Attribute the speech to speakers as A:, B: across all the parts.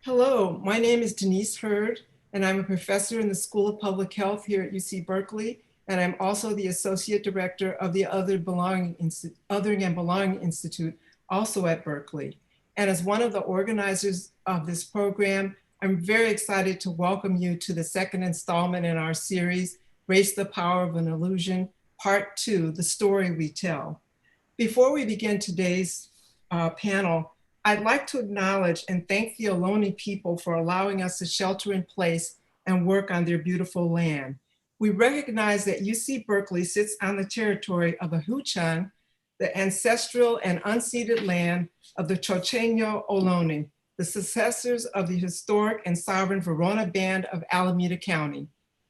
A: Hello, my name is Denise Hurd, and I'm a professor in the School of Public Health here at UC Berkeley, and I'm also the Associate Director of the Othering and Belonging Institute, also at Berkeley. And as one of the organizers of this program, I'm very excited to welcome you to the second installment in our series, Race the Power of an Illusion, Part 2, The Story We Tell. Before we begin today's panel, I'd like to acknowledge and thank the Ohlone people for allowing us to shelter in place and work on their beautiful land. We recognize that UC Berkeley sits on the territory of the Huichan, the ancestral and unceded land of the Chochenyo Ohlone, the successors of the historic and sovereign Verona Band of Alameda County.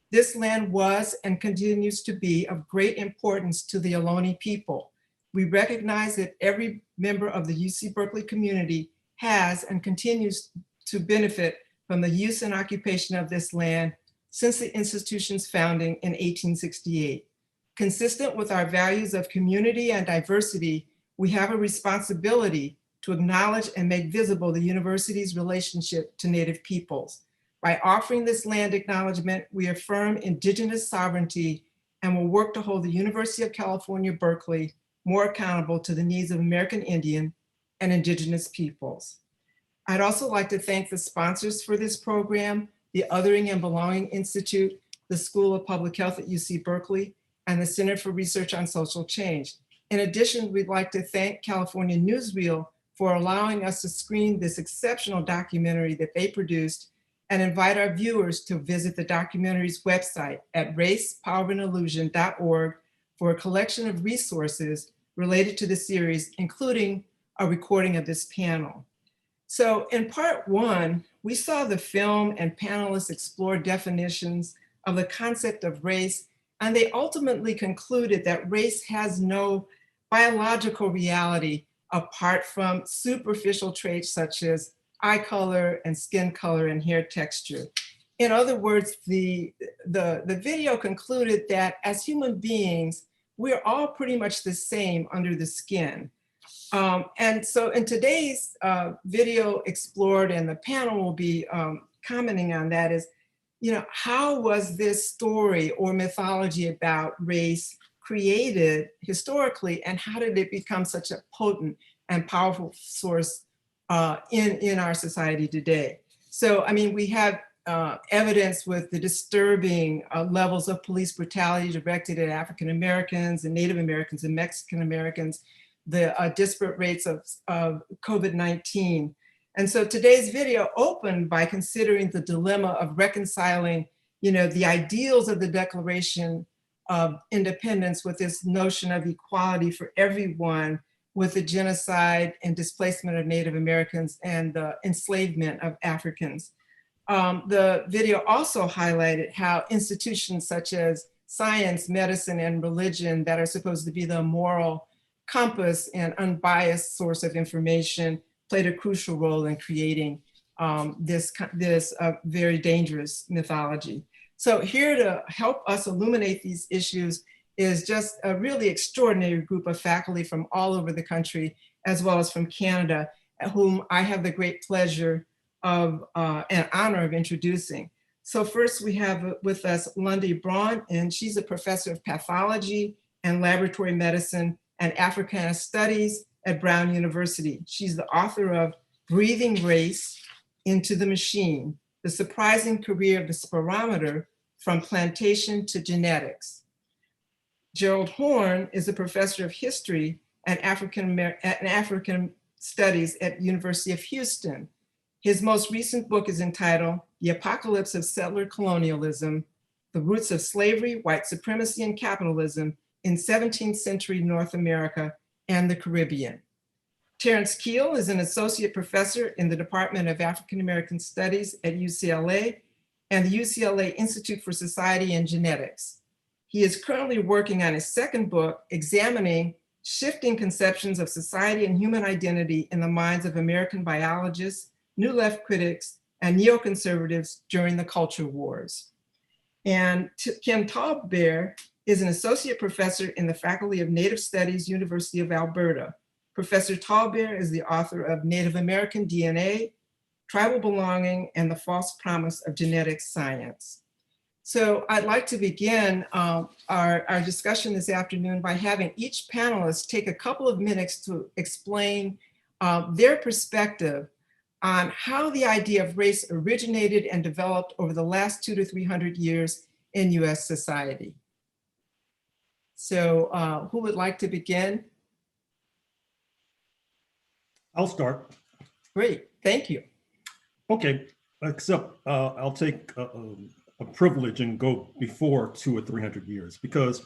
A: This land was and continues to be of great importance to the Ohlone people. We recognize that every member of the UC Berkeley community has and continues to benefit from the use and occupation of this land since the institution's founding in 1868. Consistent with our values of community and diversity, we have a responsibility to acknowledge and make visible the university's relationship to Native peoples. By offering this land acknowledgement, we affirm indigenous sovereignty and will work to hold the University of California, Berkeley more accountable to the needs of American Indian and indigenous peoples. I'd also like to thank the sponsors for this program, the Othering and Belonging Institute, the School of Public Health at UC Berkeley, and the Center for Research on Social Change. In addition, we'd like to thank California Newsreel for allowing us to screen this exceptional documentary that they produced and invite our viewers to visit the documentary's website at racepoweranillusion.org for a collection of resources related to the series, including a recording of this panel. So in part one, we saw the film and panelists explore definitions of the concept of race, and they ultimately concluded that race has no biological reality apart from superficial traits such as eye color and skin color and hair texture. In other words, the video concluded that as human beings, we're all pretty much the same under the skin. And so in today's video explored, and the panel will be commenting on that, is, how was this story or mythology about race created historically, and how did it become such a potent and powerful source in our society today? So, we have evidence with the disturbing levels of police brutality directed at African Americans and Native Americans and Mexican Americans, the disparate rates of COVID-19. And so today's video opened by considering the dilemma of reconciling, the ideals of the Declaration of Independence with this notion of equality for everyone, with the genocide and displacement of Native Americans and the enslavement of Africans. The video also highlighted how institutions such as science, medicine, and religion that are supposed to be the moral compass and unbiased source of information played a crucial role in creating this very dangerous mythology. So here to help us illuminate these issues is just a really extraordinary group of faculty from all over the country, as well as from Canada, whom I have the great pleasure of and honor of introducing. So first we have with us Lundy Braun, and she's a professor of pathology and laboratory medicine and Africana studies at Brown University. She's the author of Breathing Race into the Machine, The Surprising Career of the Spirometer from Plantation to Genetics. Gerald Horn is a professor of history and African studies at University of Houston. His most recent book is entitled The Apocalypse of Settler Colonialism, The Roots of Slavery, White Supremacy, and Capitalism in 17th Century North America and the Caribbean. Terrence Keel is an associate professor in the Department of African American Studies at UCLA and the UCLA Institute for Society and Genetics. He is currently working on his second book, examining shifting conceptions of society and human identity in the minds of American biologists, New Left critics, and neoconservatives during the culture wars. And Kim Tallbear is an associate professor in the Faculty of Native Studies, University of Alberta. Professor Tallbear is the author of Native American DNA, tribal belonging, and the false promise of genetic science. So I'd like to begin our discussion this afternoon by having each panelist take a couple of minutes to explain their perspective on how the idea of race originated and developed over the last 200 to 300 years in US society. So who would like to begin?
B: I'll start.
A: Great, thank you.
B: Okay, except I'll take a privilege and go before 200 or 300 years, because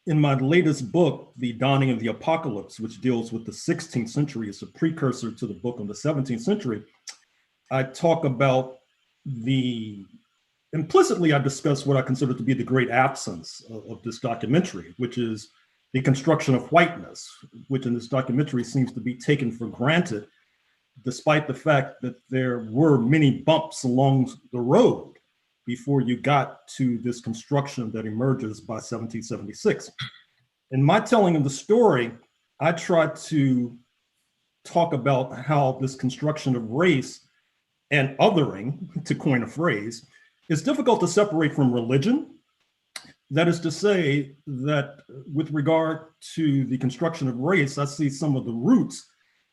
B: in my latest book, The Dawning of the Apocalypse, which deals with the 16th century, it's a precursor to the book on the 17th century, I talk about implicitly I discuss what I consider to be the great absence of this documentary, which is the construction of whiteness, which in this documentary seems to be taken for granted, despite the fact that there were many bumps along the road before you got to this construction that emerges by 1776. In my telling of the story, I try to talk about how this construction of race and othering, to coin a phrase, is difficult to separate from religion. That is to say that with regard to the construction of race, I see some of the roots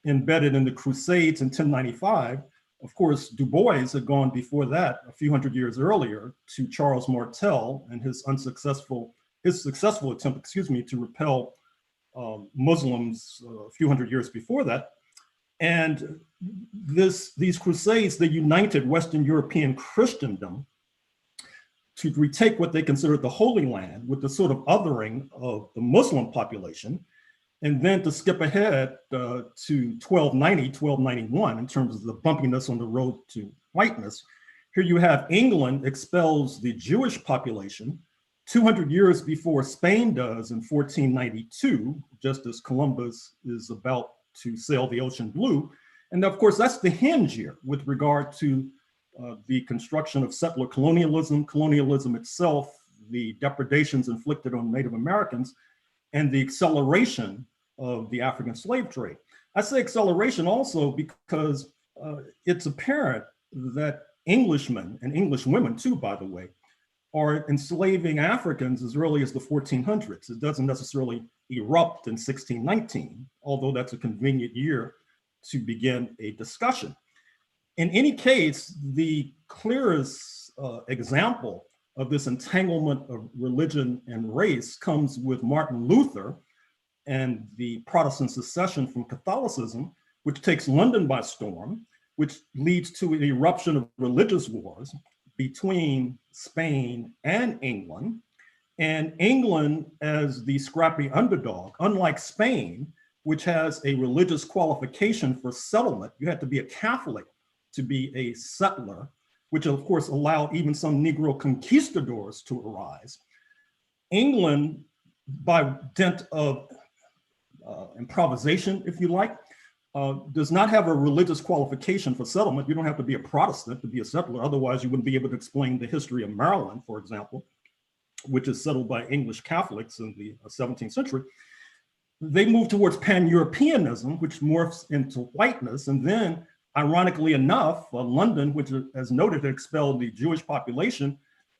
B: embedded in the Crusades in 1095. Of course, Du Bois had gone before that a few hundred years earlier to Charles Martel and his successful attempt, to repel Muslims a few hundred years before that. And these crusades, they united Western European Christendom to retake what they considered the Holy Land with the sort of othering of the Muslim population, and then to skip ahead to 1290, 1291 in terms of the bumpiness on the road to whiteness. Here you have England expels the Jewish population 200 years before Spain does in 1492, just as Columbus is about to sail the ocean blue. And of course, that's the hinge year with regard to the construction of settler colonialism itself, the depredations inflicted on Native Americans, and the acceleration of the African slave trade. I say acceleration also because it's apparent that Englishmen, and English women too, by the way, are enslaving Africans as early as the 1400s. It doesn't necessarily erupt in 1619, although that's a convenient year to begin a discussion. In any case, the clearest example of this entanglement of religion and race comes with Martin Luther and the Protestant secession from Catholicism, which takes London by storm, which leads to an eruption of religious wars between Spain and England. And England, as the scrappy underdog, unlike Spain, which has a religious qualification for settlement, you had to be a Catholic to be a settler, which of course allowed even some Negro conquistadors to arise. England, by dint of improvisation, if you like, does not have a religious qualification for settlement. You don't have to be a Protestant to be a settler. Otherwise, you wouldn't be able to explain the history of Maryland, for example, which is settled by English Catholics in the 17th century. They move towards pan-Europeanism, which morphs into whiteness. And then, ironically enough, London, which, as noted, had expelled the Jewish population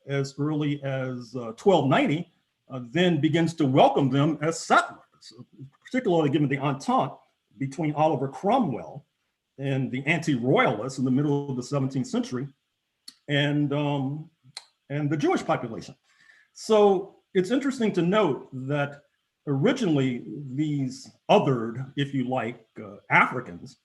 B: as early as 1290, then begins to welcome them as settlers, particularly given the entente between Oliver Cromwell and the anti-royalists in the middle of the 17th century and the Jewish population. So it's interesting to note that originally these othered, if you like, Africans,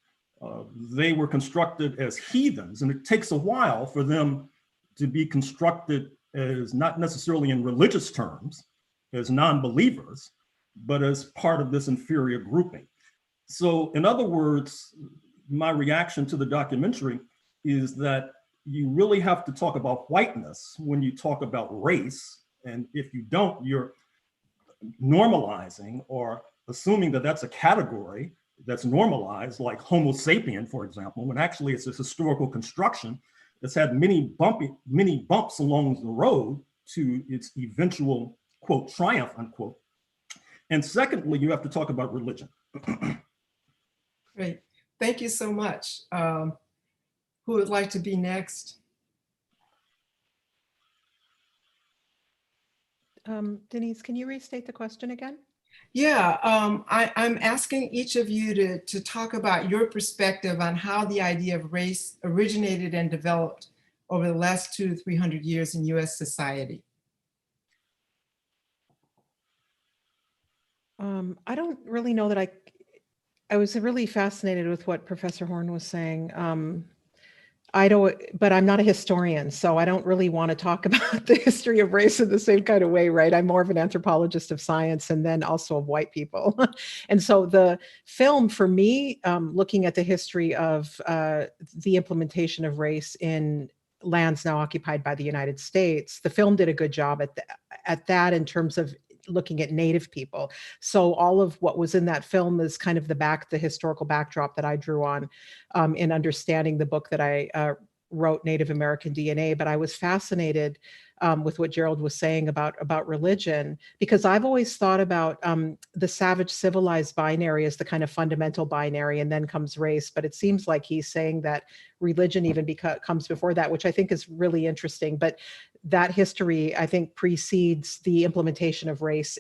B: they were constructed as heathens, and it takes a while for them to be constructed as not necessarily in religious terms, as non-believers, but as part of this inferior grouping. So in other words, my reaction to the documentary is that you really have to talk about whiteness when you talk about race. And if you don't, you're normalizing or assuming that that's a category that's normalized, like Homo sapien, for example, when actually it's a historical construction that's had many bumps along the road to its eventual, quote, triumph, unquote. And secondly, you have to talk about religion.
A: Great, thank you so much. Who Who would like to be next?
C: Denise, can you restate the question again?
A: Yeah, I'm asking each of you to talk about your perspective on how the idea of race originated and developed over the last 200 to 300 years in US society.
C: I don't really know that I was really fascinated with what Professor Horn was saying. I don't, but I'm not a historian, so I don't really want to talk about the history of race in the same kind of way, right? I'm more of an anthropologist of science and then also of white people. And so the film for me, looking at the history of the implementation of race in lands now occupied by the United States, the film did a good job at that in terms of looking at Native people. So all of what was in that film is kind of the historical backdrop that I drew on in understanding the book that I wrote, Native American DNA. But I was fascinated with what Gerald was saying about religion, because I've always thought about the savage civilized binary as the kind of fundamental binary, and then comes race. But it seems like he's saying that religion even comes before that, which I think is really interesting. But that history, I think, precedes the implementation of race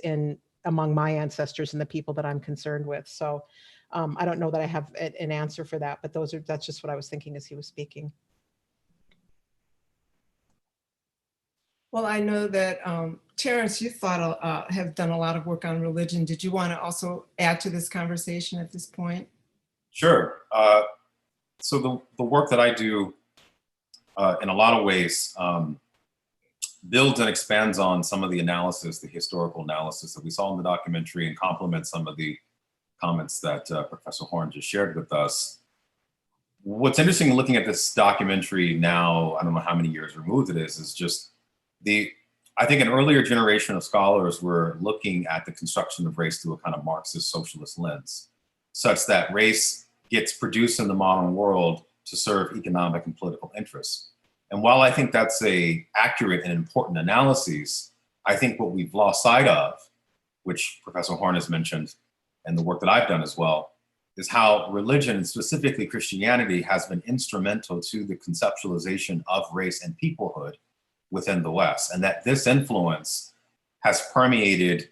C: among my ancestors and the people that I'm concerned with. So I don't know that I have an answer for that, but that's just what I was thinking as he was speaking.
A: Well, I know that Terrence, you have done a lot of work on religion. Did you want to also add to this conversation at this point?
D: Sure. So the work that I do in a lot of ways builds and expands on some of the analysis, the historical analysis that we saw in the documentary, and complements some of the comments that Professor Horn just shared with us. What's interesting looking at this documentary now, I don't know how many years removed it is just I think an earlier generation of scholars were looking at the construction of race through a kind of Marxist socialist lens, such that race gets produced in the modern world to serve economic and political interests. And while I think that's a accurate and important analysis, I think what we've lost sight of, which Professor Horn has mentioned, and the work that I've done as well, is how religion, and specifically Christianity, has been instrumental to the conceptualization of race and peoplehood within the West, and that this influence has permeated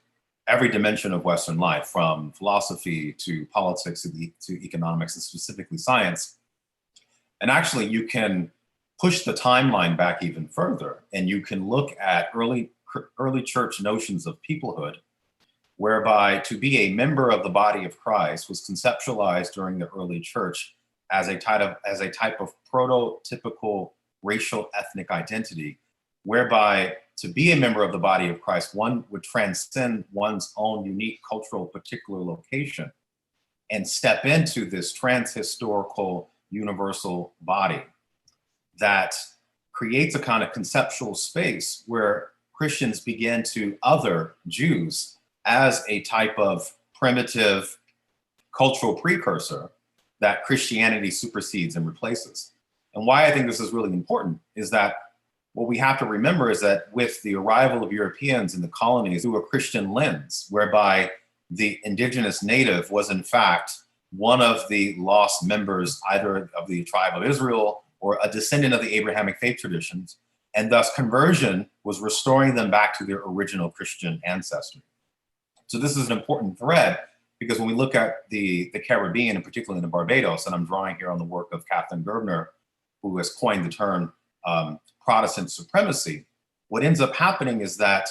D: every dimension of Western life, from philosophy to politics to economics, and specifically science. And actually, you can push the timeline back even further, and you can look at early church notions of peoplehood, whereby to be a member of the body of Christ was conceptualized during the early church as a type of prototypical racial ethnic identity, whereby to be a member of the body of Christ, one would transcend one's own unique cultural particular location and step into this transhistorical universal body that creates a kind of conceptual space where Christians begin to other Jews as a type of primitive cultural precursor that Christianity supersedes and replaces. And why I think this is really important is that what we have to remember is that with the arrival of Europeans in the colonies through a Christian lens, whereby the indigenous native was in fact one of the lost members either of the tribe of Israel or a descendant of the Abrahamic faith traditions, and thus conversion was restoring them back to their original Christian ancestry. So this is an important thread, because when we look at the Caribbean, and particularly in the Barbados, and I'm drawing here on the work of Kathleen Gerbner, who has coined the term Protestant supremacy, what ends up happening is that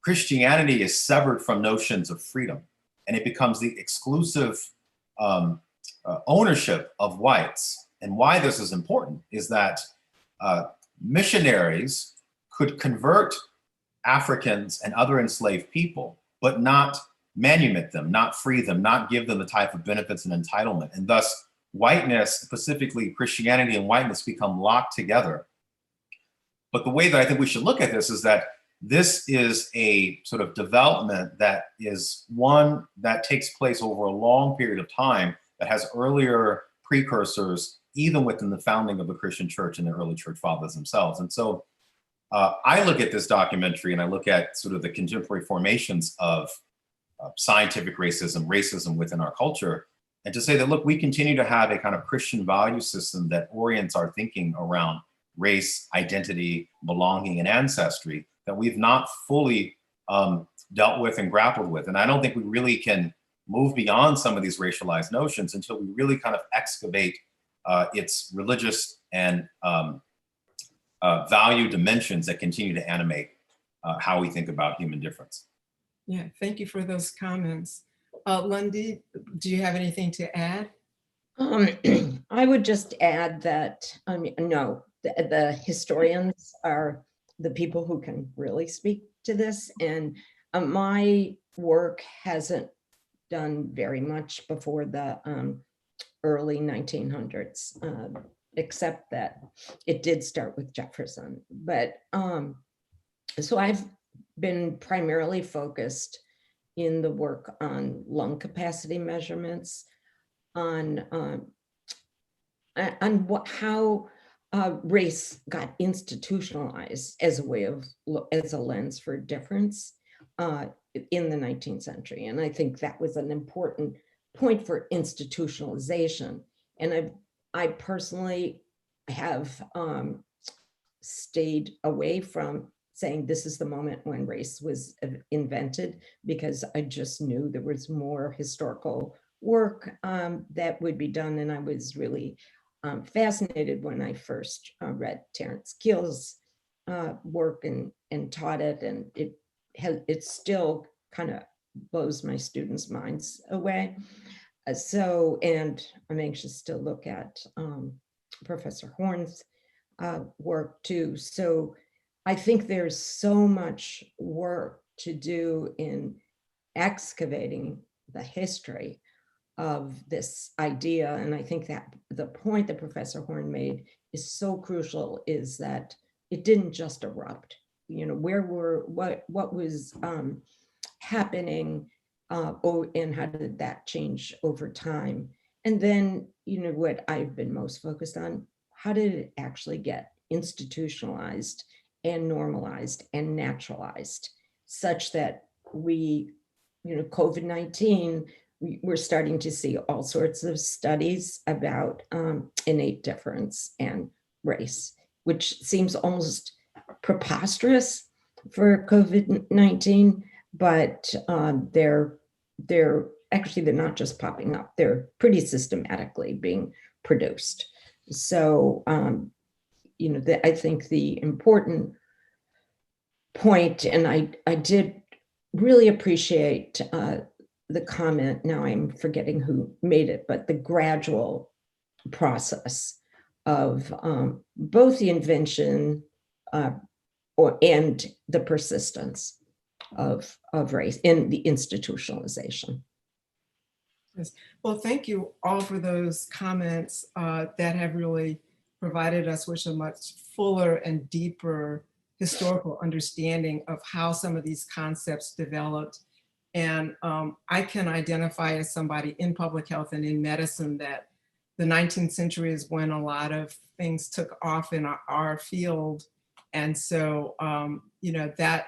D: Christianity is severed from notions of freedom, and it becomes the exclusive ownership of whites. And why this is important is that missionaries could convert Africans and other enslaved people, but not manumit them, not free them, not give them the type of benefits and entitlement. And thus, whiteness, specifically Christianity and whiteness, become locked together. But the way that I think we should look at this is that this is a sort of development that is one that takes place over a long period of time, that has earlier precursors, even within the founding of the Christian church and the early church fathers themselves. And so I look at this documentary and I look at sort of the contemporary formations of scientific racism within our culture. and to say that, look, we continue to have a kind of Christian value system that orients our thinking around race, identity, belonging, and ancestry that we've not fully dealt with and grappled with. And I don't think we really can move beyond some of these racialized notions until we really kind of excavate its religious and value dimensions that continue to animate how we think about human difference.
A: Yeah, thank you for those comments. Lundy, do you have anything to add?
E: I would just add that, no, the historians are the people who can really speak to this. And my work hasn't done very much before the early 1900s, except that it did start with Jefferson. But so I've been primarily focused in the work on lung capacity measurements, on how race got institutionalized as a way of as a lens for difference in the 19th century. And I think that was an important point for institutionalization. And I personally have stayed away from saying this is the moment when race was invented, because I just knew there was more historical work that would be done. And I was really fascinated when I first read Terence Keel's work and taught it. And it still kind of blows my students' minds away. And I'm anxious to look at Professor Horn's work too. So I think there's so much work to do in excavating the history of this idea. And I think that the point that Professor Horn made is so crucial, is that it didn't just erupt. You know, what was happening, and how did that change over time? And then, you know, what I've been most focused on, how did it actually get institutionalized and normalized and naturalized, such that we, you know, COVID-19, we're starting to see all sorts of studies about innate difference and race, which seems almost preposterous for COVID-19, but they're not just popping up, they're pretty systematically being produced. So, you know, I think the important point, and I did really appreciate the comment, now I'm forgetting who made it, but the gradual process of both the invention and the persistence of race in the institutionalization.
A: Yes. Well, thank you all for those comments that have really provided us with a much fuller and deeper historical understanding of how some of these concepts developed. And I can identify as somebody in public health and in medicine that the 19th century is when a lot of things took off in our field. And so, you know, that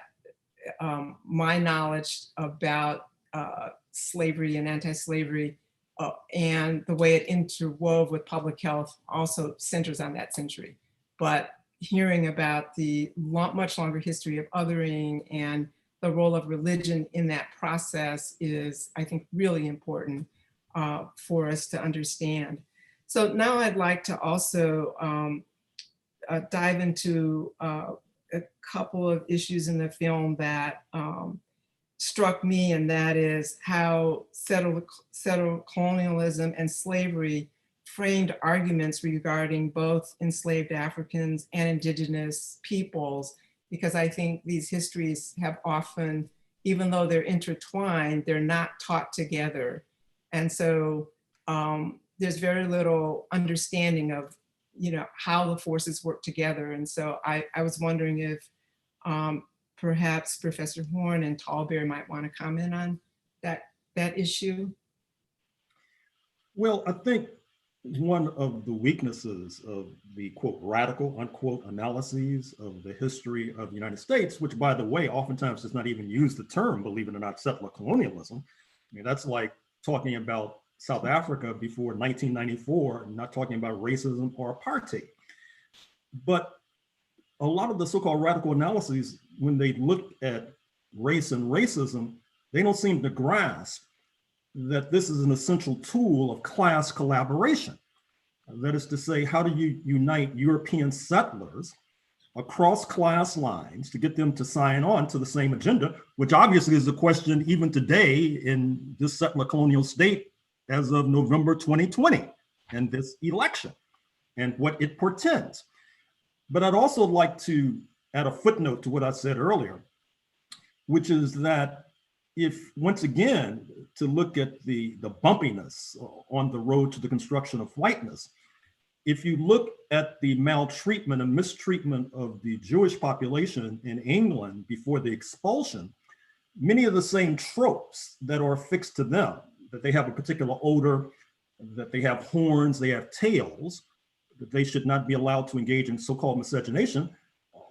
A: my knowledge about slavery and anti-slavery and the way it interwove with public health also centers on that century. But hearing about the much longer history of othering and the role of religion in that process is, I think, really important for us to understand. So now I'd like to also dive into a couple of issues in the film that struck me, and that is how settled colonialism and slavery framed arguments regarding both enslaved Africans and indigenous peoples, because I think these histories have often, even though they're intertwined, they're not taught together. And so there's very little understanding of, you know, how the forces work together. And so I was wondering if perhaps Professor Horn and Tallberry might want to comment on that issue.
B: Well, I think one of the weaknesses of the quote radical unquote analyses of the history of the United States, which by the way, oftentimes does not even use the term, believe it or not, settler colonialism. I mean, that's like talking about South Africa before 1994, not talking about racism or apartheid. But a lot of the so-called radical analyses, when they look at race and racism, they don't seem to grasp that this is an essential tool of class collaboration. That is to say, how do you unite European settlers across class lines to get them to sign on to the same agenda, which obviously is a question even today in this settler colonial state as of November 2020 and this election and what it portends. But I'd also like to add a footnote to what I said earlier, which is that if, once again, to look at the bumpiness on the road to the construction of whiteness, if you look at the maltreatment and mistreatment of the Jewish population in England before the expulsion, many of the same tropes that are affixed to them, that they have a particular odor, that they have horns, they have tails, that they should not be allowed to engage in so-called miscegenation,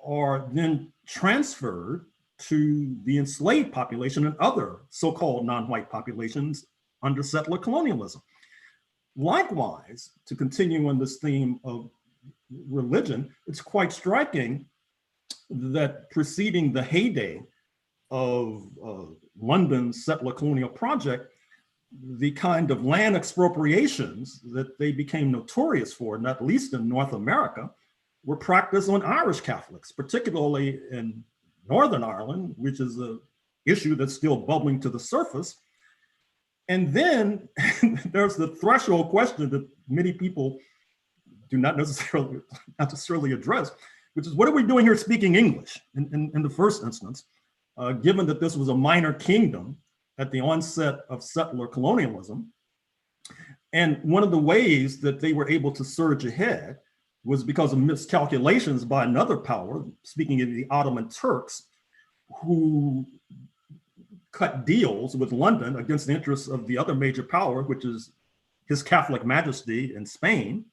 B: are then transferred to the enslaved population and other so-called non-white populations under settler colonialism. Likewise, to continue on this theme of religion, it's quite striking that preceding the heyday of London's settler colonial project, the kind of land expropriations that they became notorious for, not least in North America, were practiced on Irish Catholics, particularly in Northern Ireland, which is an issue that's still bubbling to the surface. And then there's the threshold question that many people do not necessarily address, which is, what are we doing here speaking English in the first instance, given that this was a minor kingdom at the onset of settler colonialism. And one of the ways that they were able to surge ahead was because of miscalculations by another power, speaking of the Ottoman Turks, who cut deals with London against the interests of the other major power, which is His Catholic Majesty in Spain.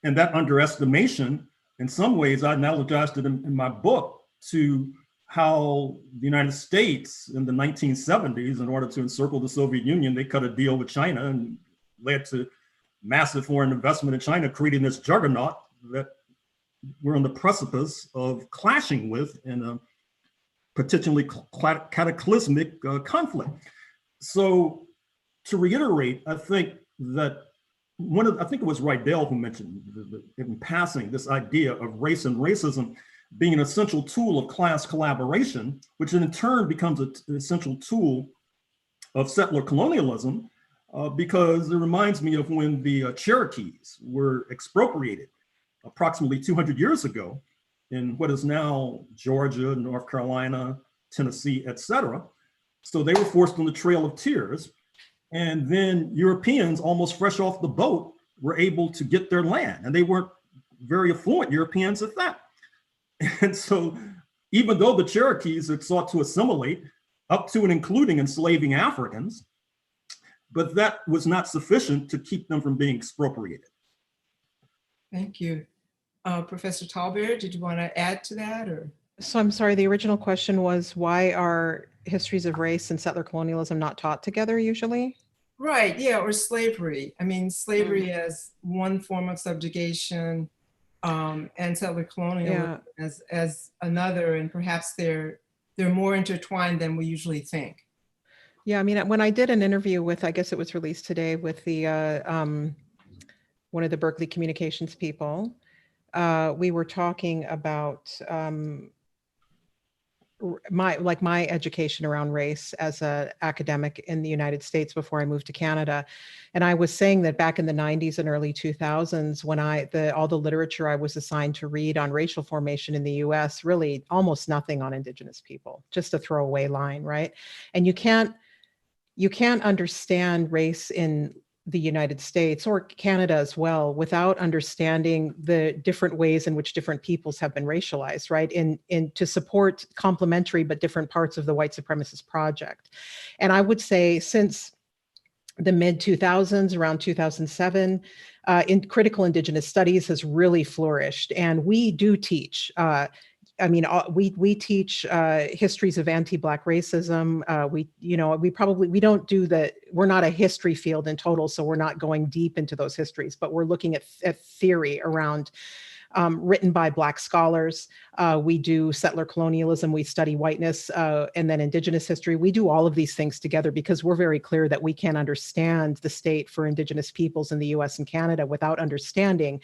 B: And that underestimation, in some ways, I analogized it in my book to how the United States in the 1970s, in order to encircle the Soviet Union, they cut a deal with China and led to massive foreign investment in China, creating this juggernaut that we're on the precipice of clashing with in a potentially cataclysmic conflict. So to reiterate, I think that I think it was Rydell who mentioned in passing this idea of race and racism being an essential tool of class collaboration, which in turn becomes an essential tool of settler colonialism, because it reminds me of when the Cherokees were expropriated approximately 200 years ago in what is now Georgia, North Carolina, Tennessee, etc. So they were forced on the Trail of Tears. And then Europeans, almost fresh off the boat, were able to get their land. And they weren't very affluent Europeans at that. And so even though the Cherokees had sought to assimilate up to and including enslaving Africans, but that was not sufficient to keep them from being expropriated.
A: Thank you. Professor Tallbear, did you want to add to that? Or?
C: So I'm sorry, the original question was, why are histories of race and settler colonialism not taught together usually?
A: Right, yeah, or slavery. I mean, slavery as one form of subjugation, and settler colonialism as another, and perhaps they're more intertwined than we usually think.
C: Yeah, I mean, when I did an interview with, I guess it was released today, with the one of the Berkeley communications people, we were talking about my education around race as an academic in the United States before I moved to Canada. And I was saying that back in the 90s and early 2000s, when all the literature I was assigned to read on racial formation in the US, really almost nothing on Indigenous people, just a throwaway line, right? And you can't understand race in the United States or Canada as well without understanding the different ways in which different peoples have been racialized, right? In to support complementary but different parts of the white supremacist project. And I would say since the mid 2000s, around 2007, in critical Indigenous studies has really flourished. And we do teach I mean, we teach histories of anti-Black racism. We're not a history field in total, so we're not going deep into those histories, but we're looking at theory around written by Black scholars. We do settler colonialism, we study whiteness, and then indigenous history. We do all of these things together because we're very clear that we can't understand the state for indigenous peoples in the US and Canada without understanding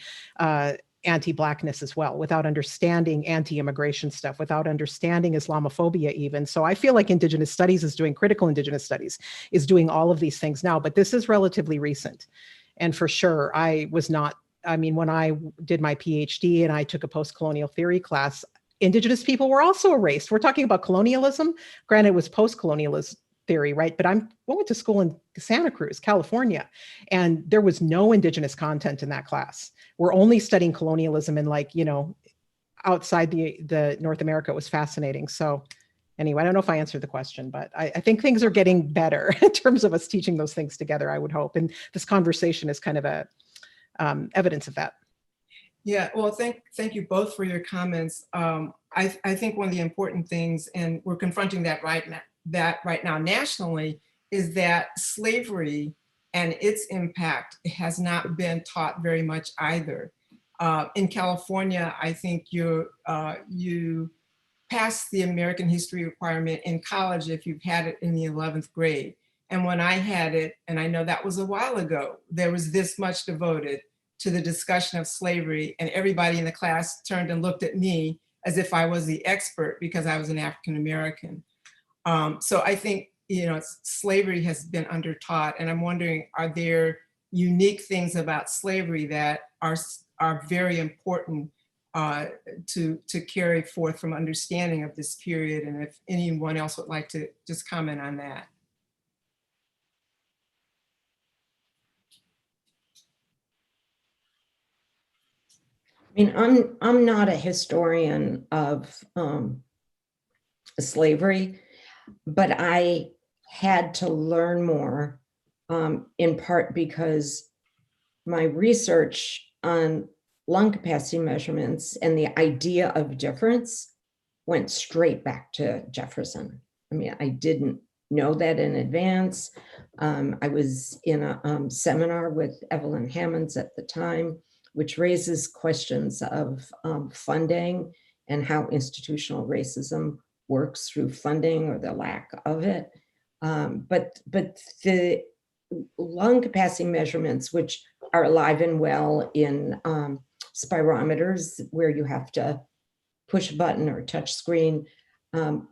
C: anti-Blackness as well, without understanding anti-immigration stuff, without understanding Islamophobia even. So I feel like Indigenous Studies is doing, critical Indigenous Studies is doing all of these things now, but this is relatively recent. And for sure, when I did my PhD and I took a post-colonial theory class, Indigenous people were also erased. We're talking about colonialism. Granted, it was post-colonialist theory, right? But I went to school in Santa Cruz, California, and there was no Indigenous content in that class. We're only studying colonialism and outside the North America. It was fascinating. So anyway, I don't know if I answered the question, but I think things are getting better in terms of us teaching those things together, I would hope. And this conversation is kind of a evidence of that.
A: Yeah, well, thank you both for your comments. I think one of the important things, and we're confronting that right now nationally, is that slavery and its impact has not been taught very much either. In California, I think you pass the American history requirement in college if you've had it in the 11th grade. And when I had it, and I know that was a while ago, there was this much devoted to the discussion of slavery, and everybody in the class turned and looked at me as if I was the expert because I was an African American. So I think, slavery has been undertaught, and I'm wondering, are there unique things about slavery that are very important to carry forth from understanding of this period? And if anyone else would like to just comment on that.
E: I mean, I'm not a historian of slavery, but I had to learn more, in part because my research on lung capacity measurements and the idea of difference went straight back to Jefferson. I mean, I didn't know that in advance. I was in a seminar with Evelyn Hammonds at the time, which raises questions of funding and how institutional racism works through funding or the lack of it. But the lung capacity measurements, which are alive and well in spirometers, where you have to push a button or a touch screen and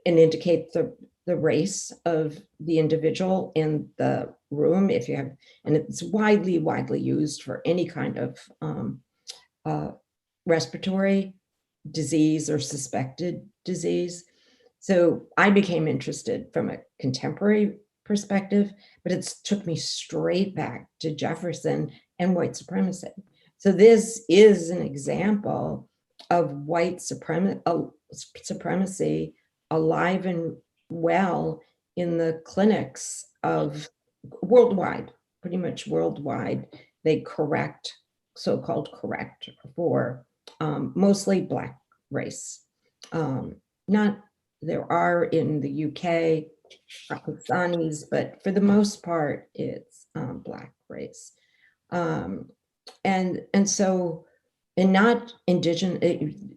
E: indicate the race of the individual in the room, if you have, and it's widely used for any kind of respiratory disease or suspected disease. So I became interested from a contemporary perspective, but it took me straight back to Jefferson and white supremacy. So this is an example of white supremacy alive and well in the clinics of worldwide, pretty much worldwide. They so-called correct for mostly Black race. There are in the UK, Pakistanis, but for the most part, it's Black race. And not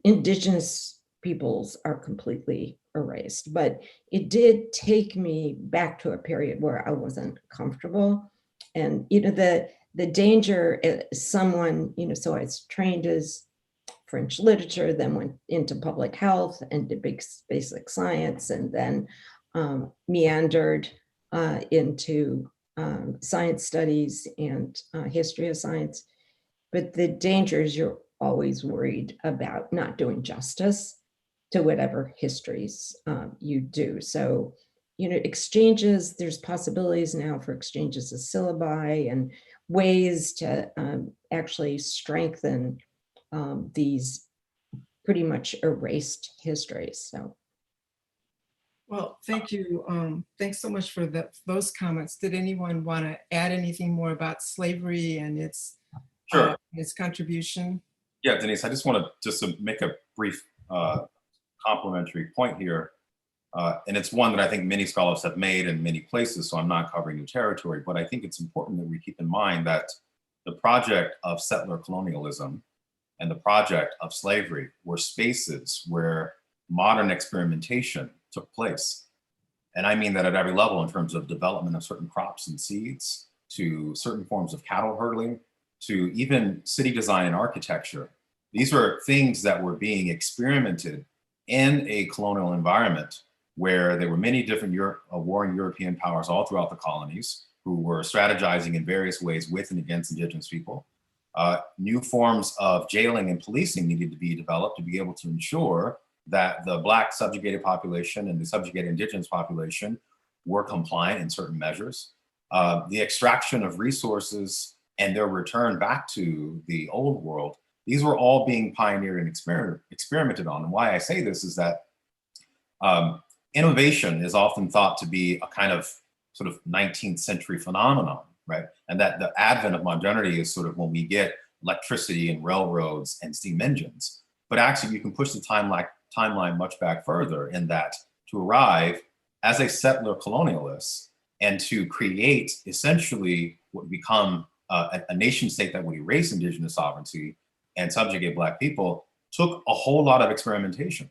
E: indigenous peoples are completely erased, but it did take me back to a period where I wasn't comfortable. And, the danger, someone, so I was trained as French literature, then went into public health and did basic science, and then meandered into science studies and history of science. But the danger is you're always worried about not doing justice to whatever histories you do. So, exchanges, there's possibilities now for exchanges of syllabi and ways to actually strengthen these pretty much erased histories. So.
A: Well, thank you. Thanks so much for those comments. Did anyone want to add anything more about slavery and its contribution?
D: Yeah, Denise, I just want to make a brief complementary point here. And it's one that I think many scholars have made in many places, so I'm not covering new territory, but I think it's important that we keep in mind that the project of settler colonialism and the project of slavery were spaces where modern experimentation took place. And I mean that at every level, in terms of development of certain crops and seeds, to certain forms of cattle herding, to even city design and architecture. These were things that were being experimented in a colonial environment where there were many different warring European powers all throughout the colonies who were strategizing in various ways with and against indigenous people. New forms of jailing and policing needed to be developed to be able to ensure that the Black subjugated population and the subjugated indigenous population were compliant in certain measures. The extraction of resources and their return back to the old world, these were all being pioneered and experimented on. And why I say this is that innovation is often thought to be a kind of sort of 19th century phenomenon, right? And that the advent of modernity is sort of when we get electricity and railroads and steam engines. But actually you can push the timeline much back further, in that to arrive as a settler colonialist and to create essentially what would become a nation state that would erase indigenous sovereignty and subjugate Black people took a whole lot of experimentation.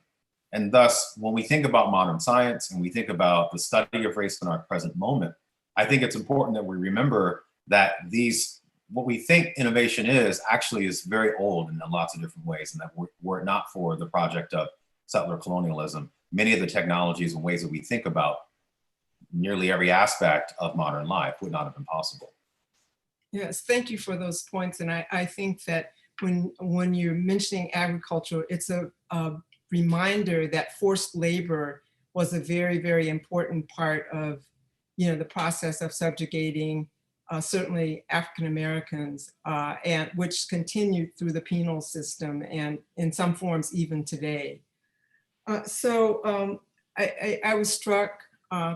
D: And thus, when we think about modern science and we think about the study of race in our present moment, I think it's important that we remember that what we think innovation is actually is very old in lots of different ways, and that were it not for the project of settler colonialism, many of the technologies and ways that we think about nearly every aspect of modern life would not have been possible.
A: Yes, thank you for those points. And I think that when you're mentioning agriculture, it's a reminder that forced labor was a very, very important part of, the process of subjugating certainly African Americans, and which continued through the penal system and in some forms even today. So I was struck,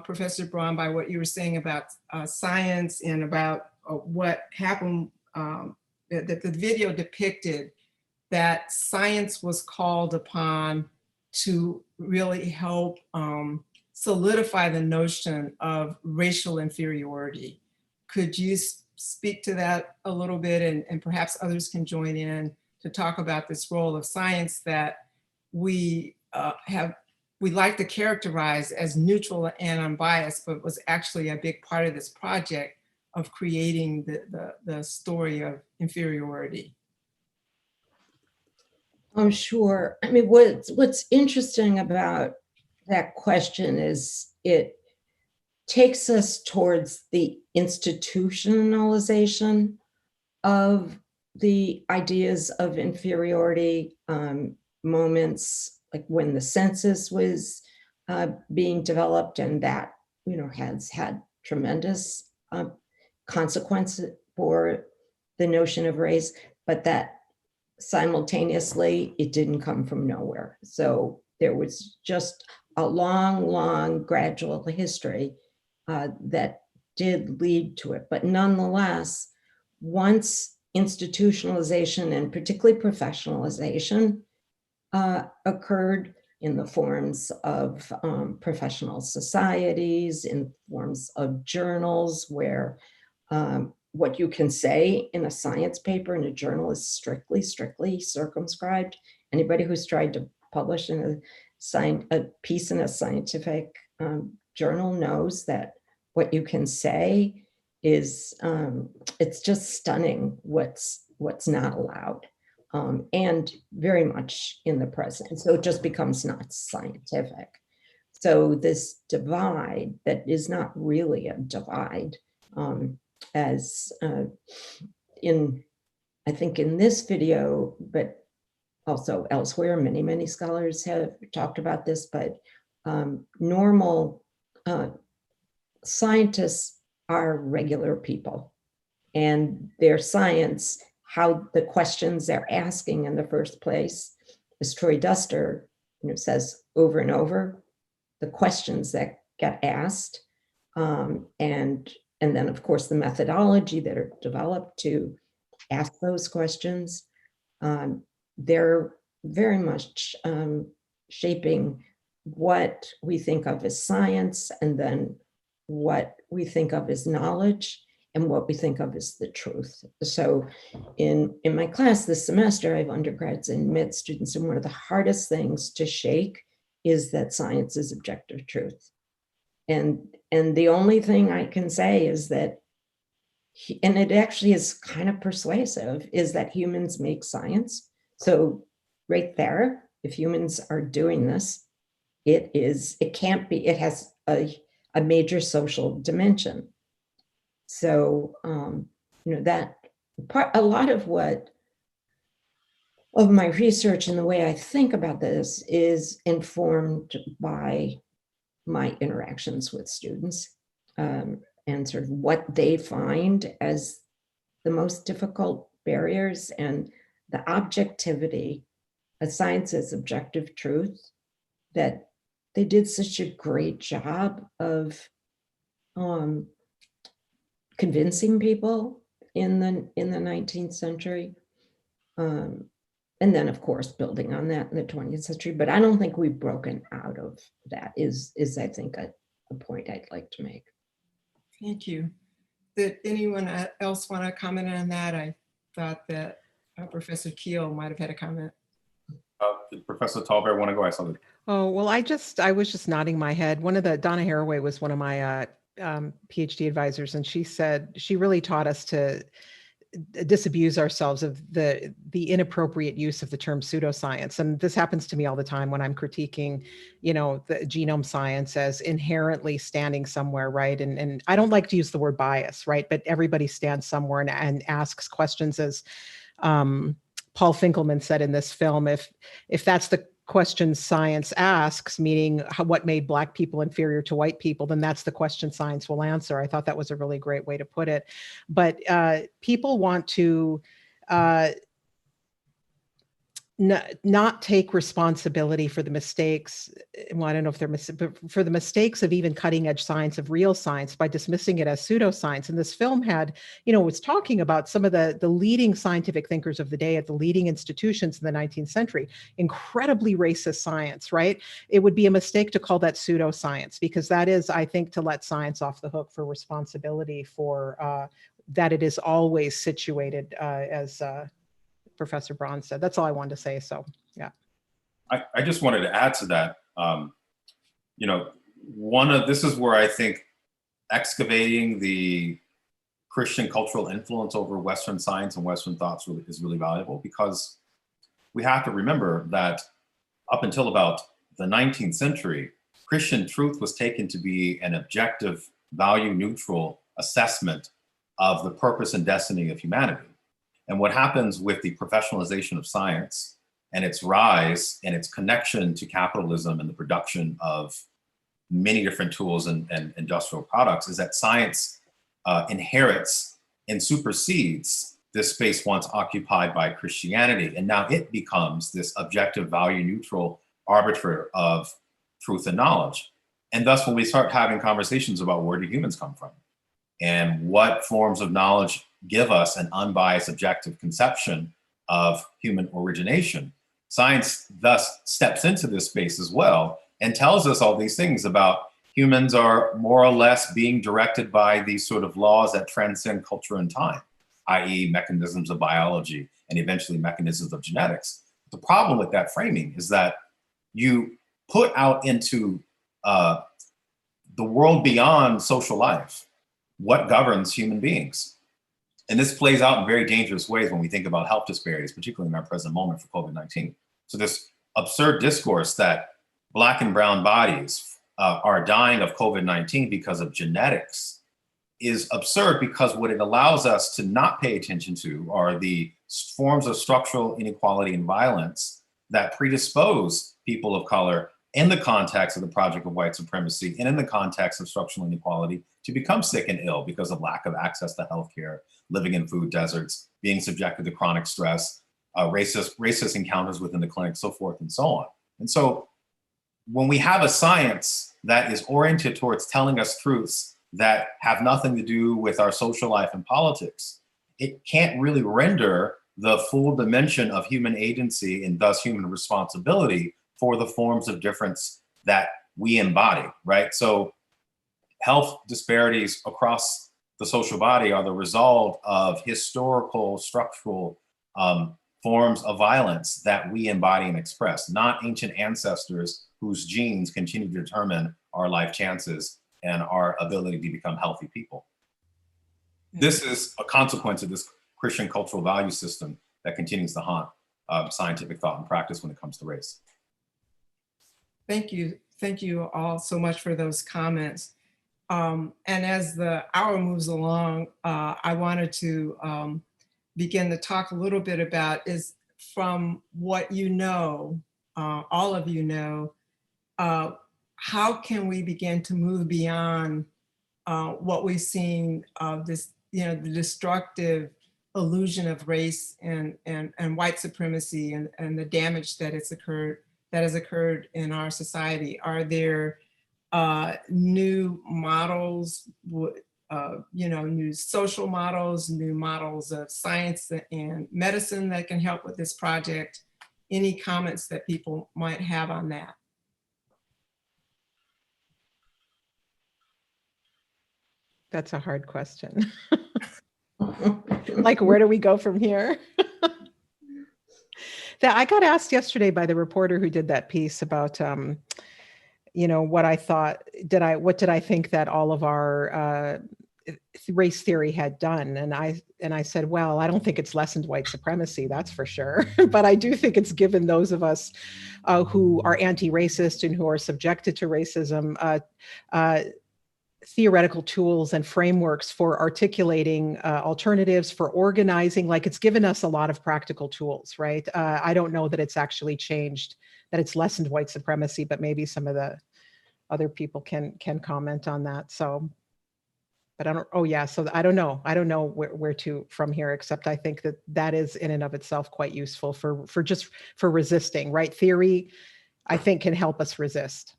A: Professor Braun, by what you were saying about science and about what happened, that the video depicted that science was called upon to really help solidify the notion of racial inferiority. Could you speak to that a little bit, and perhaps others can join in to talk about this role of science that we like to characterize as neutral and unbiased, but was actually a big part of this project of creating the story of inferiority?
E: I'm sure. I mean, what's interesting about that question is it takes us towards the institutionalization of the ideas of inferiority, moments like when the census was being developed, and that has had tremendous consequences for the notion of race, but that simultaneously it didn't come from nowhere. So there was just a long gradual history that did lead to it. But nonetheless, once institutionalization and particularly professionalization occurred in the forms of professional societies, in forms of journals where what you can say in a science paper in a journal is strictly circumscribed. Anybody who's tried to publish a piece in a scientific journal knows that what you can say is, it's just stunning what's not allowed, and very much in the present. So it just becomes not scientific. So this divide that is not really a divide, as I think in this video, but also elsewhere, many scholars have talked about this, but normal scientists are regular people, and their science, how the questions they're asking in the first place, as Troy Duster says over and over, the questions that get asked, and then of course the methodology that are developed to ask those questions, they're very much shaping what we think of as science, and then what we think of as knowledge, and what we think of as the truth. So in my class this semester, I have undergrads and med students, and one of the hardest things to shake is that science is objective truth. And the only thing I can say is that, and it actually is kind of persuasive, is that humans make science. So right there, if humans are doing this, it has a major social dimension. So, that part, a lot of my research and the way I think about this is informed by my interactions with students, and sort of what they find as the most difficult barriers, and the objectivity of science as objective truth, that they did such a great job of convincing people in the 19th century. And then, of course, building on that in the 20th century. But I don't think we've broken out of that, is I think, a point I'd like to make.
A: Thank you. Did anyone else want to comment on that? I thought that Professor Keel might have had a comment.
D: Did Professor Tallbear want to go? I saw that.
C: Oh, well, I was just nodding my head. Donna Haraway was one of my PhD advisors, and she said she really taught us to disabuse ourselves of the inappropriate use of the term pseudoscience. And this happens to me all the time when I'm critiquing, the genome science as inherently standing somewhere, right? And I don't like to use the word bias, right? But everybody stands somewhere and asks questions, as Paul Finkelman said in this film, if that's the question science asks, meaning what made Black people inferior to white people, then that's the question science will answer. I thought that was a really great way to put it. But people want to not take responsibility for the mistakes. Well, I don't know if they're but for the mistakes of even cutting edge science, of real science, by dismissing it as pseudoscience. And this film had, was talking about some of the leading scientific thinkers of the day at the leading institutions in the 19th century, incredibly racist science, right? It would be a mistake to call that pseudoscience, because that is, I think, to let science off the hook for responsibility for that it is always situated as Professor Braun said. That's all I wanted to say. So, yeah.
D: I just wanted to add to that. This is where I think excavating the Christian cultural influence over Western science and Western thoughts is really valuable, because we have to remember that up until about the 19th century, Christian truth was taken to be an objective, value-neutral assessment of the purpose and destiny of humanity. And what happens with the professionalization of science and its rise and its connection to capitalism and the production of many different tools and industrial products is that science inherits and supersedes this space once occupied by Christianity. And now it becomes this objective, value-neutral arbiter of truth and knowledge. And thus, when we start having conversations about where do humans come from and what forms of knowledge give us an unbiased, objective conception of human origination, science thus steps into this space as well and tells us all these things about humans are more or less being directed by these sort of laws that transcend culture and time, i.e. mechanisms of biology and eventually mechanisms of genetics. The problem with that framing is that you put out into the world beyond social life what governs human beings. And this plays out in very dangerous ways when we think about health disparities, particularly in our present moment for COVID-19. So this absurd discourse that Black and brown bodies are dying of COVID-19 because of genetics is absurd, because what it allows us to not pay attention to are the forms of structural inequality and violence that predispose people of color in the context of the project of white supremacy and in the context of structural inequality to become sick and ill because of lack of access to healthcare, living in food deserts, being subjected to chronic stress, racist encounters within the clinic, so forth and so on. And so when we have a science that is oriented towards telling us truths that have nothing to do with our social life and politics, it can't really render the full dimension of human agency and thus human responsibility for the forms of difference that we embody, right? So health disparities across the social body are the result of historical, structural forms of violence that we embody and express, not ancient ancestors whose genes continue to determine our life chances and our ability to become healthy people. This is a consequence of this Christian cultural value system that continues to haunt scientific thought and practice when it comes to race.
A: Thank you. Thank you all so much for those comments. And as the hour moves along, I wanted to begin to talk a little bit about is from what you know, all of you know, how can we begin to move beyond what we've seen of this, you know, the destructive illusion of race and white supremacy and the damage that has occurred in our society? Are there new models, you know, new social models, new models of science and medicine that can help with this project? Any comments that people might have on that?
C: That's a hard question. Like, where do we go from here? That I got asked yesterday by the reporter who did that piece about, you know, what I thought, what did I think that all of our race theory had done? And I said, well, I don't think it's lessened white supremacy, that's for sure. But I do think it's given those of us who are anti-racist and who are subjected to racism theoretical tools and frameworks for articulating alternatives, for organizing. Like, it's given us a lot of practical tools, right? I don't know that it's actually changed, that it's lessened white supremacy, but maybe some of the other people can comment on that. So, but I don't, oh yeah, so I don't know where to from here, except I think that is in and of itself quite useful for resisting, right? Theory, I think, can help us resist.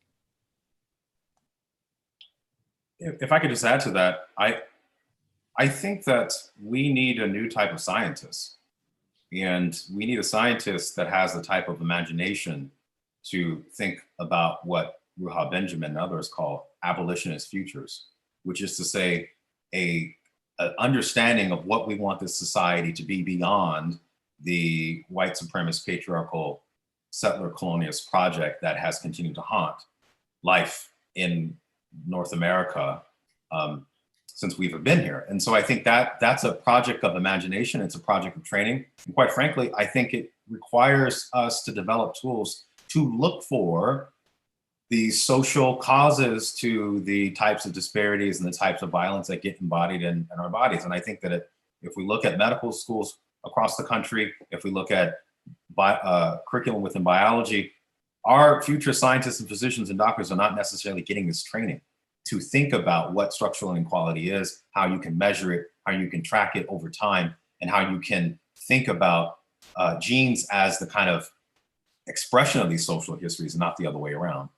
D: If I could just add to that, I think that we need a new type of scientist. And we need a scientist that has the type of imagination to think about what Ruha Benjamin and others call abolitionist futures, which is to say a understanding of what we want this society to be beyond the white supremacist patriarchal settler colonialist project that has continued to haunt life in North America since we've been here. And so I think that that's a project of imagination. It's a project of training. And quite frankly, I think it requires us to develop tools to look for the social causes to the types of disparities and the types of violence that get embodied in our bodies. And I think that if we look at medical schools across the country, if we look at curriculum within biology, our future scientists and physicians and doctors are not necessarily getting this training to think about what structural inequality is, how you can measure it, how you can track it over time, and how you can think about genes as the kind of expression of these social histories, not the other way around.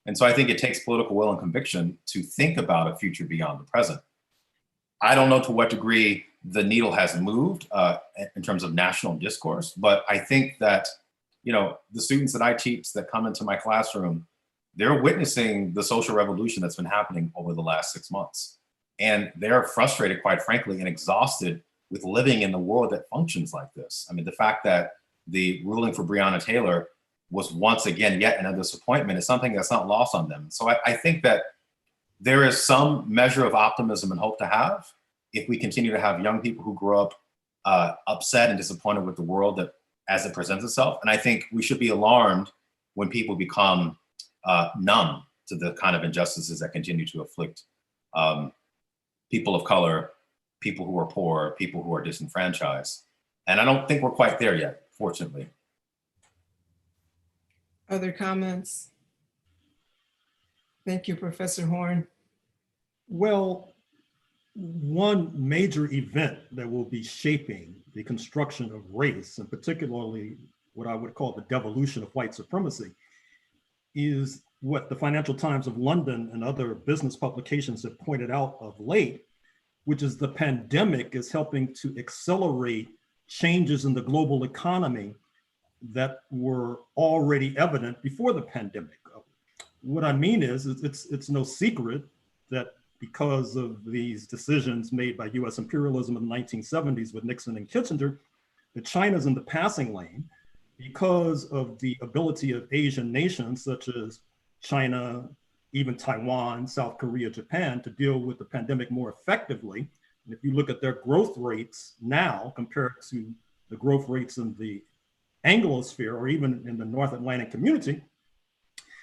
D: And so I think it takes political will and conviction to think about a future beyond the present. I don't know to what degree the needle has moved in terms of national discourse, but I think that, you know, the students that I teach that come into my classroom, they're witnessing the social revolution that's been happening over the last 6 months. And they're frustrated, quite frankly, and exhausted with living in the world that functions like this. I mean, the fact that the ruling for Breonna Taylor was once again yet another disappointment is something that's not lost on them. So I think that there is some measure of optimism and hope to have if we continue to have young people who grow up upset and disappointed with the world that as it presents itself. And I think we should be alarmed when people become numb to the kind of injustices that continue to afflict people of color, people who are poor, people who are disenfranchised. And I don't think we're quite there yet, fortunately.
A: Other comments? Thank you, Professor Horn.
B: Well, one major event that will be shaping the construction of race, and particularly what I would call the devolution of white supremacy, is what the Financial Times of London and other business publications have pointed out of late, which is the pandemic is helping to accelerate changes in the global economy that were already evident before the pandemic. What I mean is, it's no secret that because of these decisions made by US imperialism in the 1970s with Nixon and Kissinger, that China's in the passing lane because of the ability of Asian nations such as China, even Taiwan, South Korea, Japan, to deal with the pandemic more effectively. And if you look at their growth rates now compared to the growth rates in the Anglosphere or even in the North Atlantic community,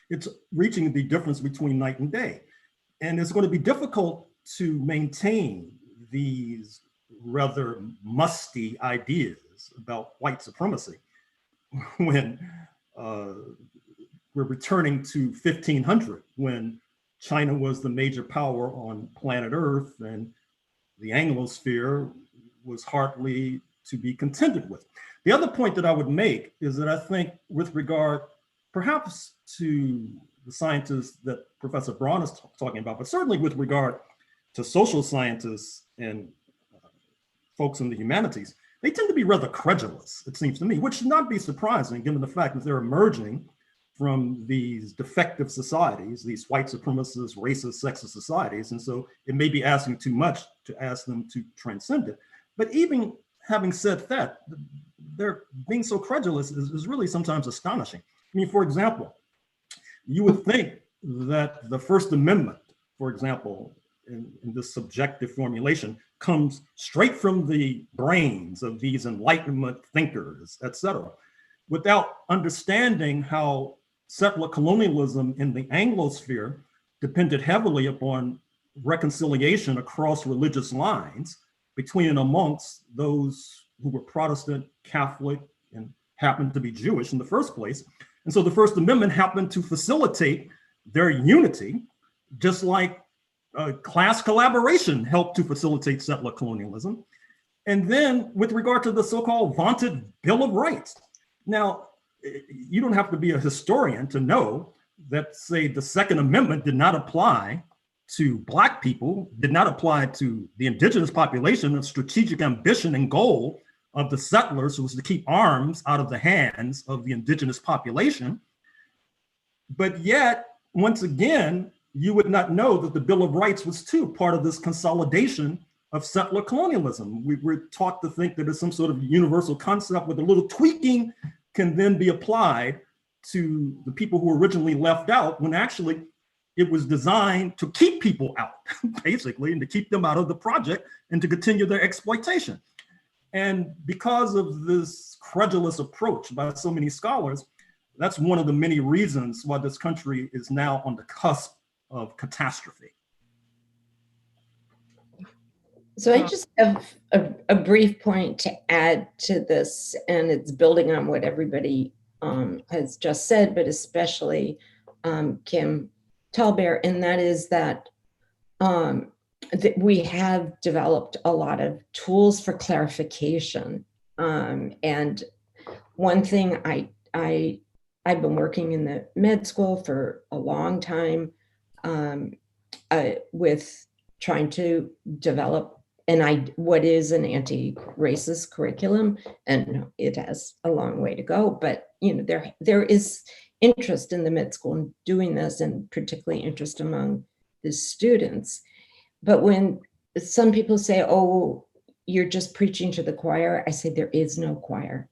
B: it's reaching the difference between night and day. And it's going to be difficult to maintain these rather musty ideas about white supremacy when we're returning to 1500, when China was the major power on planet Earth and the Anglosphere was hardly to be contended with. The other point that I would make is that I think with regard perhaps to the scientists that Professor Braun is talking about, but certainly with regard to social scientists and folks in the humanities, they tend to be rather credulous, it seems to me, which should not be surprising given the fact that they're emerging from these defective societies, these white supremacist, racist, sexist societies. And so it may be asking too much to ask them to transcend it. But even having said that, they're being so credulous is really sometimes astonishing. I mean, for example, you would think that the First Amendment, for example, in this subjective formulation, comes straight from the brains of these Enlightenment thinkers, et cetera, without understanding how settler colonialism in the Anglosphere depended heavily upon reconciliation across religious lines between and amongst those who were Protestant, Catholic, and happened to be Jewish in the first place. And so the First Amendment happened to facilitate their unity, just like class collaboration helped to facilitate settler colonialism. And then with regard to the so-called vaunted Bill of Rights. Now, you don't have to be a historian to know that, say, the Second Amendment did not apply to Black people, did not apply to the indigenous population. The strategic ambition and goal of the settlers was to keep arms out of the hands of the indigenous population. But yet, once again, you would not know that the Bill of Rights was too part of this consolidation of settler colonialism. We're taught to think that it's some sort of universal concept with a little tweaking can then be applied to the people who were originally left out, when actually it was designed to keep people out, basically, and to keep them out of the project and to continue their exploitation. And because of this credulous approach by so many scholars, that's one of the many reasons why this country is now on the cusp of catastrophe.
E: So I just have a brief point to add to this, and it's building on what everybody has just said, but especially Kim Tallbear, and that is that we have developed a lot of tools for clarification. And one thing I've been working in the med school for a long time with trying to develop what is an anti-racist curriculum, and it has a long way to go. But there is interest in the med school in doing this, and particularly interest among the students. But when some people say, "Oh, you're just preaching to the choir," I say there is no choir.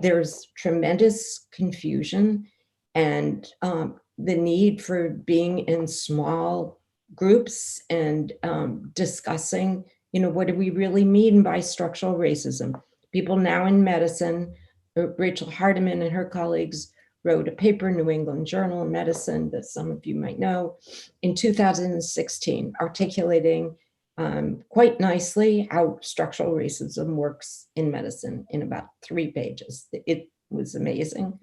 E: There's tremendous confusion and the need for being in small groups and discussing, what do we really mean by structural racism? People now in medicine, Rachel Hardiman and her colleagues wrote a paper in New England Journal of Medicine that some of you might know in 2016, articulating quite nicely how structural racism works in medicine in about 3 pages. It was amazing.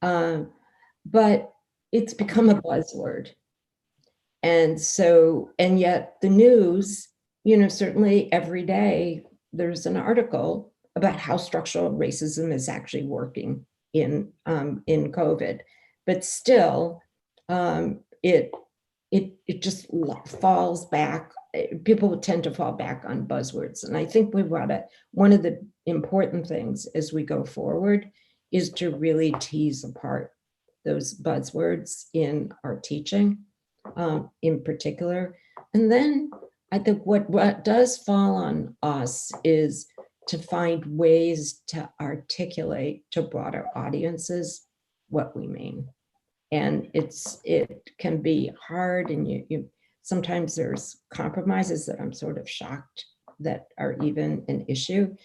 E: But it's become a buzzword. And yet the news, certainly every day there's an article about how structural racism is actually working in COVID. But still, it just falls back people tend to fall back on buzzwords. And I think one of the important things as we go forward is to really tease apart those buzzwords in our teaching, in particular. And then I think what does fall on us is to find ways to articulate to broader audiences what we mean. And it can be hard, and you sometimes there's compromises that I'm sort of shocked that are even an issue.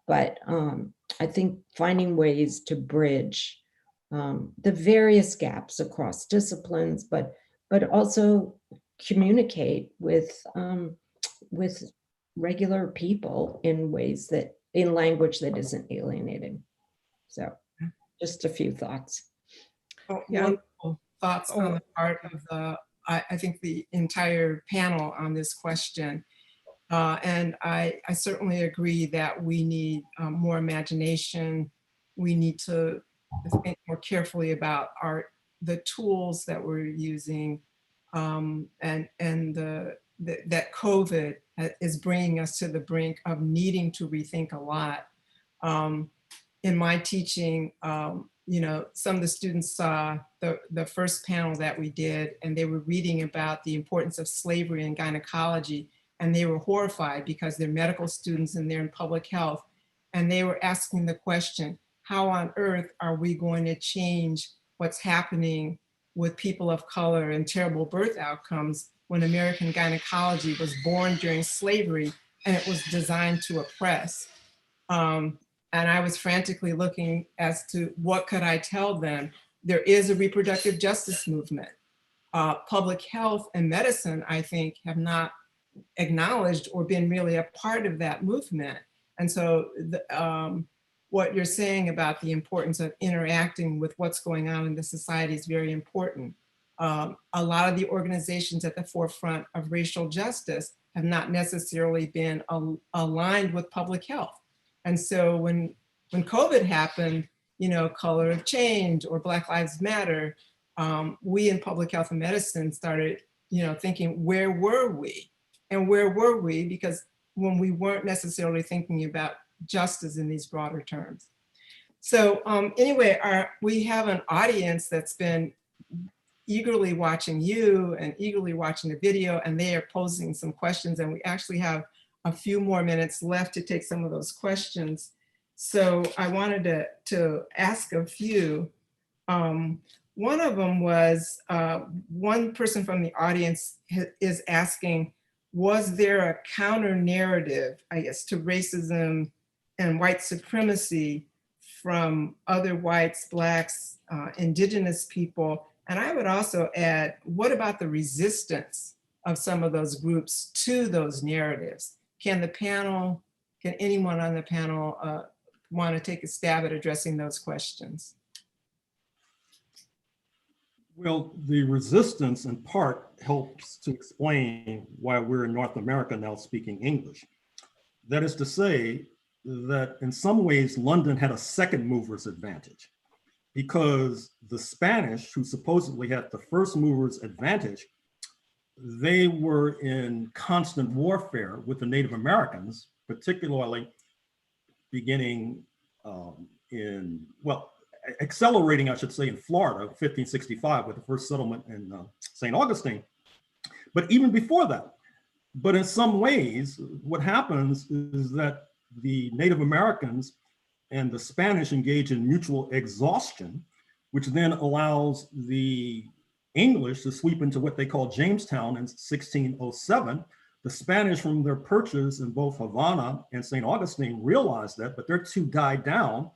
E: But I think finding ways to bridge the various gaps across disciplines, but also communicate with regular people in ways that, in language that isn't alienating. So just a few thoughts.
A: Oh,
C: Yeah.
A: wonderful thoughts on the part of I think the entire panel on this question. And I certainly agree that we need more imagination. We need to think more carefully about the tools that we're using, and that COVID is bringing us to the brink of needing to rethink a lot. In my teaching, some of the students saw the first panel that we did, and they were reading about the importance of slavery in gynecology, and they were horrified because they're medical students and they're in public health. And they were asking the question, how on earth are we going to change what's happening with people of color and terrible birth outcomes when American gynecology was born during slavery and it was designed to oppress? And I was frantically looking as to what could I tell them. There is a reproductive justice movement. Public health and medicine, I think, have not acknowledged or been really a part of that movement. And so what you're saying about the importance of interacting with what's going on in the society is very important. A lot of the organizations at the forefront of racial justice have not necessarily been aligned with public health. And so when COVID happened, Color of Change or Black Lives Matter, we in public health and medicine started, thinking, where were we? And where were we? Because when we weren't necessarily thinking about justice in these broader terms. So anyway, we have an audience that's been eagerly watching you and eagerly watching the video, and they are posing some questions, and we actually have a few more minutes left to take some of those questions. So I wanted to ask a few. One of them was, one person from the audience is asking, was there a counter narrative, I guess, to racism and white supremacy from other whites, Blacks, indigenous people? And I would also add, what about the resistance of some of those groups to those narratives? Can anyone on the panel want to take a stab at addressing those questions?
B: Well, the resistance in part helps to explain why we're in North America now speaking English. That is to say that in some ways, London had a second mover's advantage because the Spanish, who supposedly had the first mover's advantage, they were in constant warfare with the Native Americans, particularly beginning accelerating, I should say, in Florida, 1565, with the first settlement in St. Augustine. But even before that, but in some ways, what happens is that the Native Americans and the Spanish engage in mutual exhaustion, which then allows the English to sweep into what they call Jamestown in 1607. The Spanish, from their perches in both Havana and St. Augustine, realized that, but their two died down,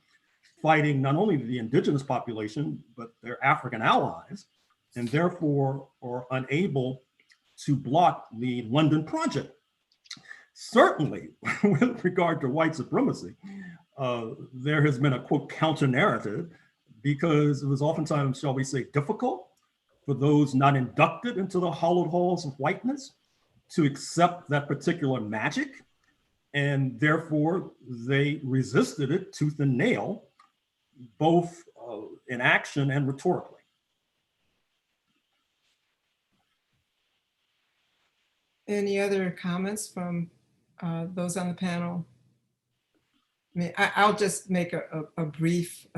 B: fighting not only the indigenous population, but their African allies, and therefore are unable to block the London Project. Certainly, with regard to white supremacy, there has been a, quote, counter narrative, because it was oftentimes, shall we say, difficult for those not inducted into the hallowed halls of whiteness to accept that particular magic. And therefore, they resisted it tooth and nail, both in action and rhetorically.
A: Any other comments from those on the panel? I mean, I'll just make a brief,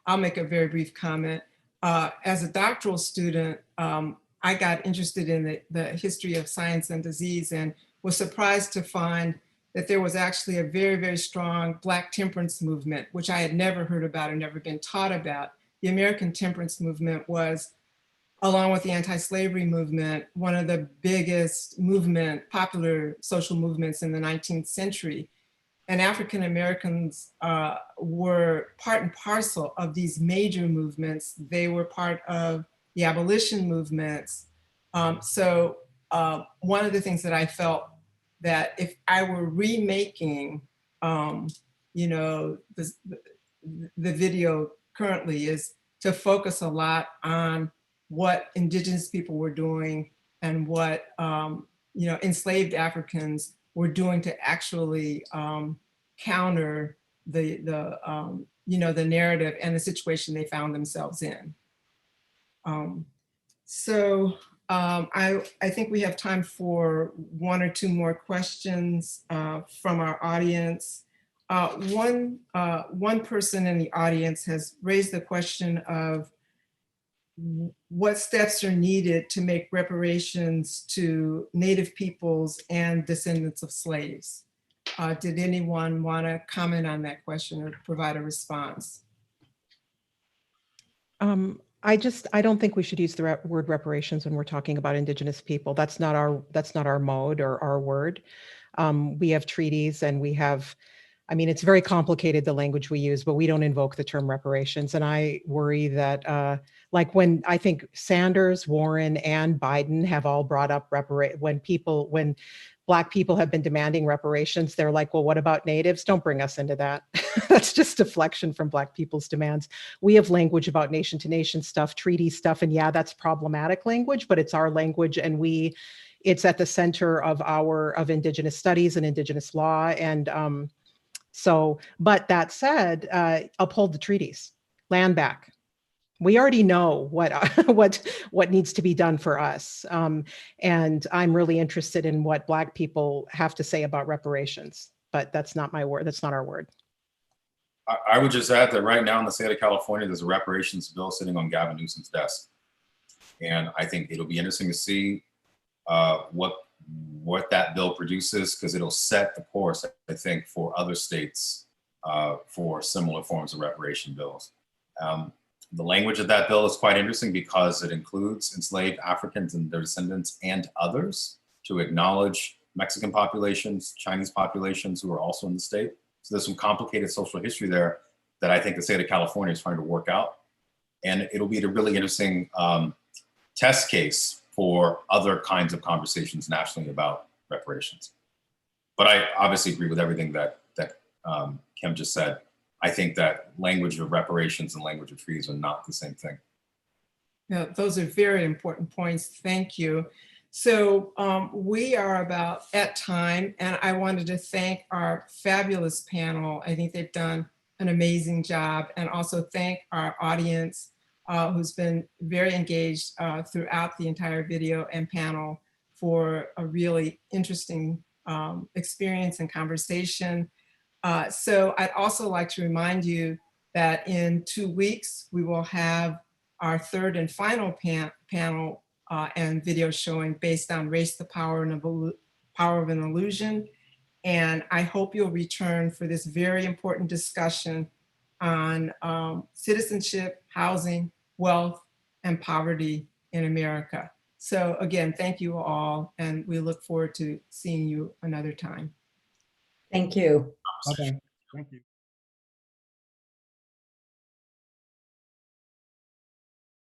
A: I'll make a very brief comment. As a doctoral student, I got interested in the history of science and disease and was surprised to find that there was actually a very, very strong Black temperance movement, which I had never heard about or never been taught about. The American temperance movement was, along with the anti-slavery movement, one of the biggest popular social movements in the 19th century. And African Americans were part and parcel of these major movements. They were part of the abolition movements. So one of the things that I felt that if I were remaking, you know, the video currently is to focus a lot on what indigenous people were doing and what you know, enslaved Africans were doing to actually counter the you know, the narrative and the situation they found themselves in. I think we have time for one or two more questions from our audience. One person in the audience has raised the question of what steps are needed to make reparations to Native peoples and descendants of slaves. Did anyone want to comment on that question or provide a response?
C: I don't think we should use the word reparations when we're talking about indigenous people. That's not our mode or our word. We have treaties and we have, I mean, it's very complicated, the language we use, but we don't invoke the term reparations. And I worry that like when I think Sanders, Warren, and Biden have all brought up when Black people have been demanding reparations, they're like, well, what about Natives? Don't bring us into that. That's just deflection from Black people's demands. We have language about nation to nation stuff, treaty stuff. And yeah, that's problematic language, but it's our language and it's at the center of Indigenous studies and Indigenous law. And but that said, uphold the treaties, land back. We already know what needs to be done for us. And I'm really interested in what Black people have to say about reparations, but that's not my word. That's not our word.
D: I would just add that right now in the state of California, there's a reparations bill sitting on Gavin Newsom's desk. And I think it'll be interesting to see what that bill produces, because it'll set the course, I think, for other states for similar forms of reparation bills. The language of that bill is quite interesting because it includes enslaved Africans and their descendants and others to acknowledge Mexican populations, Chinese populations who are also in the state. So there's some complicated social history there that I think the state of California is trying to work out. And it'll be a really interesting test case for other kinds of conversations nationally about reparations. But I obviously agree with everything that Kim just said. I think that language of reparations and language of treaties are not the same thing.
A: Yeah, those are very important points. Thank you. So we are about at time, and I wanted to thank our fabulous panel. I think they've done an amazing job, and also thank our audience who's been very engaged throughout the entire video and panel for a really interesting experience and conversation. So I'd also like to remind you that in 2 weeks, we will have our third and final panel and video showing based on race, the power of an illusion. And I hope you'll return for this very important discussion on citizenship, housing, wealth, and poverty in America. So again, thank you all, and we look forward to seeing you another time.
E: Thank you.
B: Okay. Thank you.